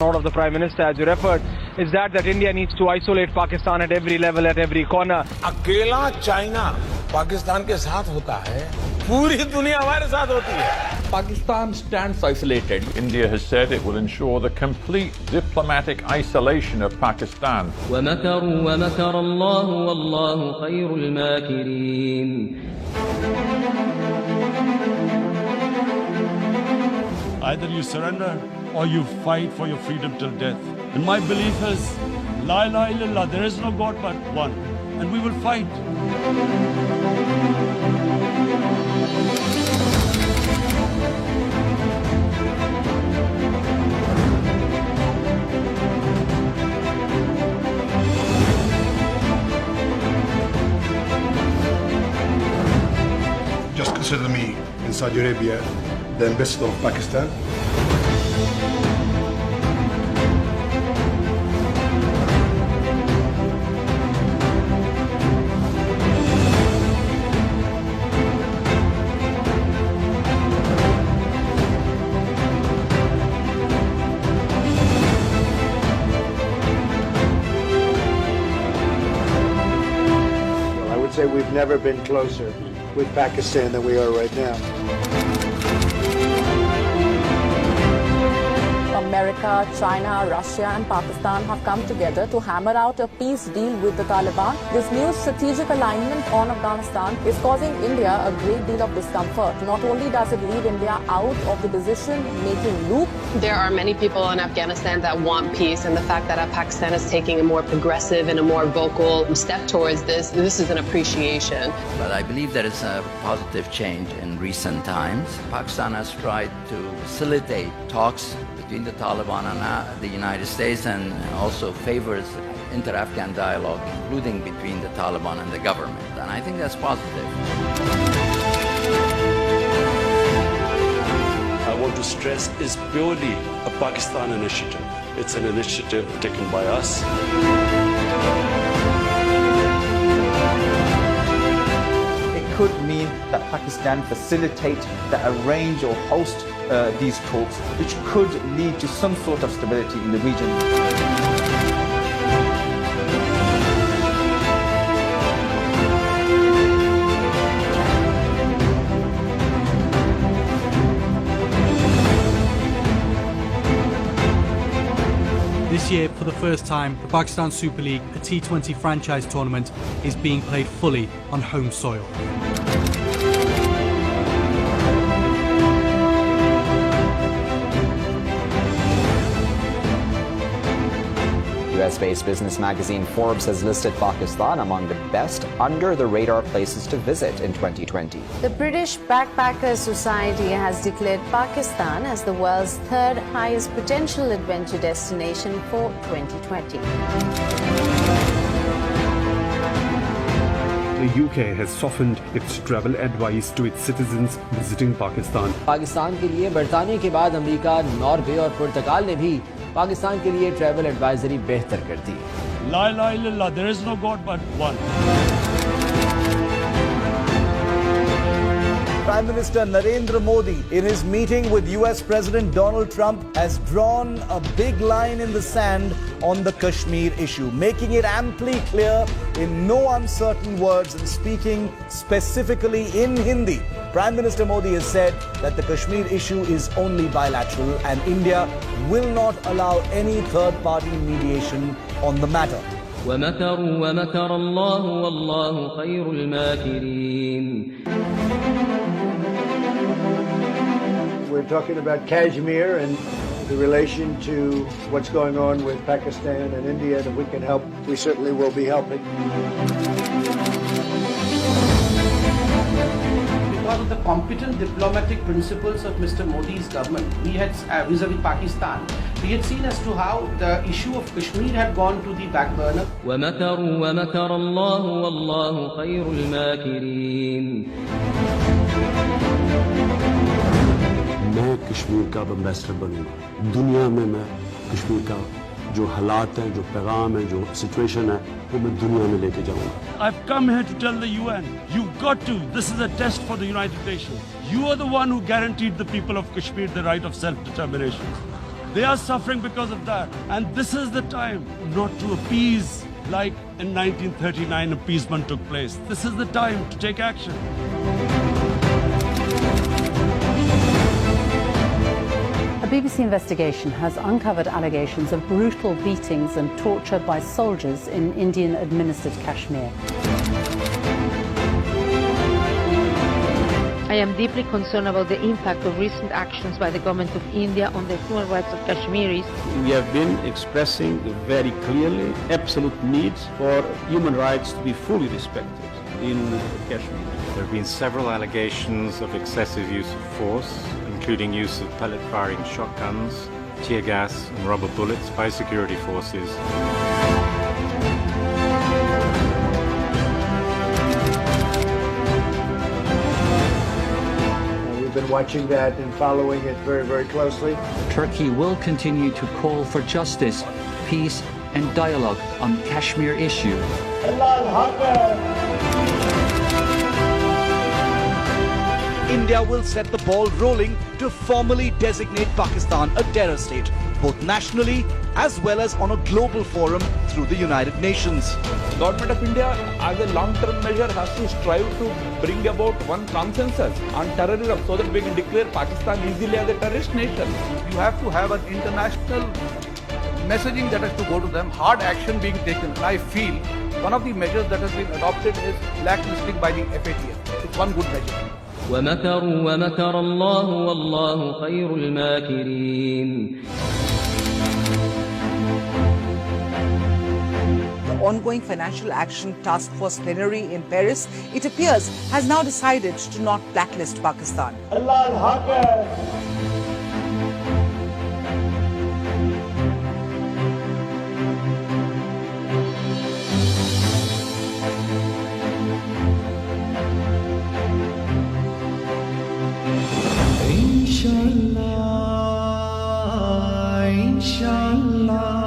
Note of the Prime Minister, as you referred, is that India needs to isolate Pakistan at every level, at every corner. अकेला China Pakistan के साथ होता है, पूरी दुनिया हमारे साथ होती है. Pakistan stands isolated. India has said it will ensure the complete diplomatic isolation of Pakistan. وَمَكَرُوا وَمَكَرَ اللَّهُ وَاللَّهُ خَيْرُ الْمَاكِرِينَ. Either you surrender or you fight for your freedom till death. And my belief is, La ilaha illallah, there is no God but one. And we will fight. Just consider me in Saudi Arabia the ambassador of Pakistan. I would say we've never been closer with Pakistan than we are right now. America, China, Russia and Pakistan have come together to hammer out a peace deal with the Taliban. This new strategic alignment on Afghanistan is causing India a great deal of discomfort. Not only does it leave India out of the decision-making loop. There are many people in Afghanistan that want peace, and the fact that Pakistan is taking a more progressive and a more vocal step towards this is an appreciation. But I believe there is a positive change in recent times. Pakistan has tried to facilitate talks between the Taliban and the United States, and also favors inter-Afghan dialogue, including between the Taliban and the government. And I think that's positive. I want to stress is purely a Pakistan initiative. It's an initiative taken by us. It could mean that Pakistan facilitate, that arrange or host these talks, which could lead to some sort of stability in the region. This year, for the first time, the Pakistan Super League, a T20 franchise tournament, is being played fully on home soil. US-based business magazine Forbes has listed Pakistan among the best under-the-radar places to visit in 2020. The British Backpackers Society has declared Pakistan as the world's third highest potential adventure destination for 2020. The UK has softened its travel advice to its citizens visiting Pakistan. Pakistan के लिए बरतानिया के बाद America, Norway और पुर्तगाल ने भी पाकिस्तान के लिए ट्रैवल एडवाइजरी बेहतर कर दी है। La ilaha illallah, there is no God but one. Prime Minister Narendra Modi, in his meeting with US President Donald Trump, has drawn a big line in the sand on the Kashmir issue, making it amply clear in no uncertain words and speaking specifically in Hindi. Prime Minister Modi has said that the Kashmir issue is only bilateral and India will not allow any third-party mediation on the matter. وَمَكَرُوا وَمَكَرَ اللَّهُ وَاللَّهُ خَيْرُ الْمَاكِرِينَ. We're talking about Kashmir and the relation to what's going on with Pakistan and India, and if we can help, we certainly will be helping. Because of the competent diplomatic principles of Mr. Modi's government, we had vis-a-vis Pakistan, we had seen as to how the issue of Kashmir had gone to the back burner. وَمَكَرُوا وَمَكَرَ اللَّهُ وَاللَّهُ خَيْرُ الْمَاكِرِينَ. मैं कश्मीर का ambassador बनूंगा। दुनिया में मैं कश्मीर का जो हालात हैं, जो पैगाम है, जो सिचुएशन है, वो मैं दुनिया में लेके जाऊंगा। I've come here to tell the UN, you've got to. This is a test for the United Nations. You are the one who guaranteed the people of Kashmir the right of self-determination. They are suffering because of that. And this is the time not to appease like in 1939 appeasement took place. This is the time to take action. A BBC investigation has uncovered allegations of brutal beatings and torture by soldiers in Indian-administered Kashmir. I am deeply concerned about the impact of recent actions by the government of India on the human rights of Kashmiris. We have been expressing very clearly absolute needs for human rights to be fully respected in Kashmir. There have been several allegations of excessive use of force, including use of pellet-firing shotguns, tear gas and rubber bullets by security forces. We've been watching that and following it very, very closely. Turkey will continue to call for justice, peace and dialogue on the Kashmir issue. India will set the ball rolling to formally designate Pakistan a terror state, both nationally as well as on a global forum through the United Nations. The government of India, as a long-term measure, has to strive to bring about one consensus on terrorism so that we can declare Pakistan easily as a terrorist nation. You have to have an international messaging that has to go to them, hard action being taken. And I feel one of the measures that has been adopted is blacklisting by the FATF. It's one good measure. ومكروا ومكر الله والله خير الماكرين. The ongoing Financial Action Task Force plenary in Paris, it appears, has now decided to not blacklist Pakistan. Inshallah, inshallah.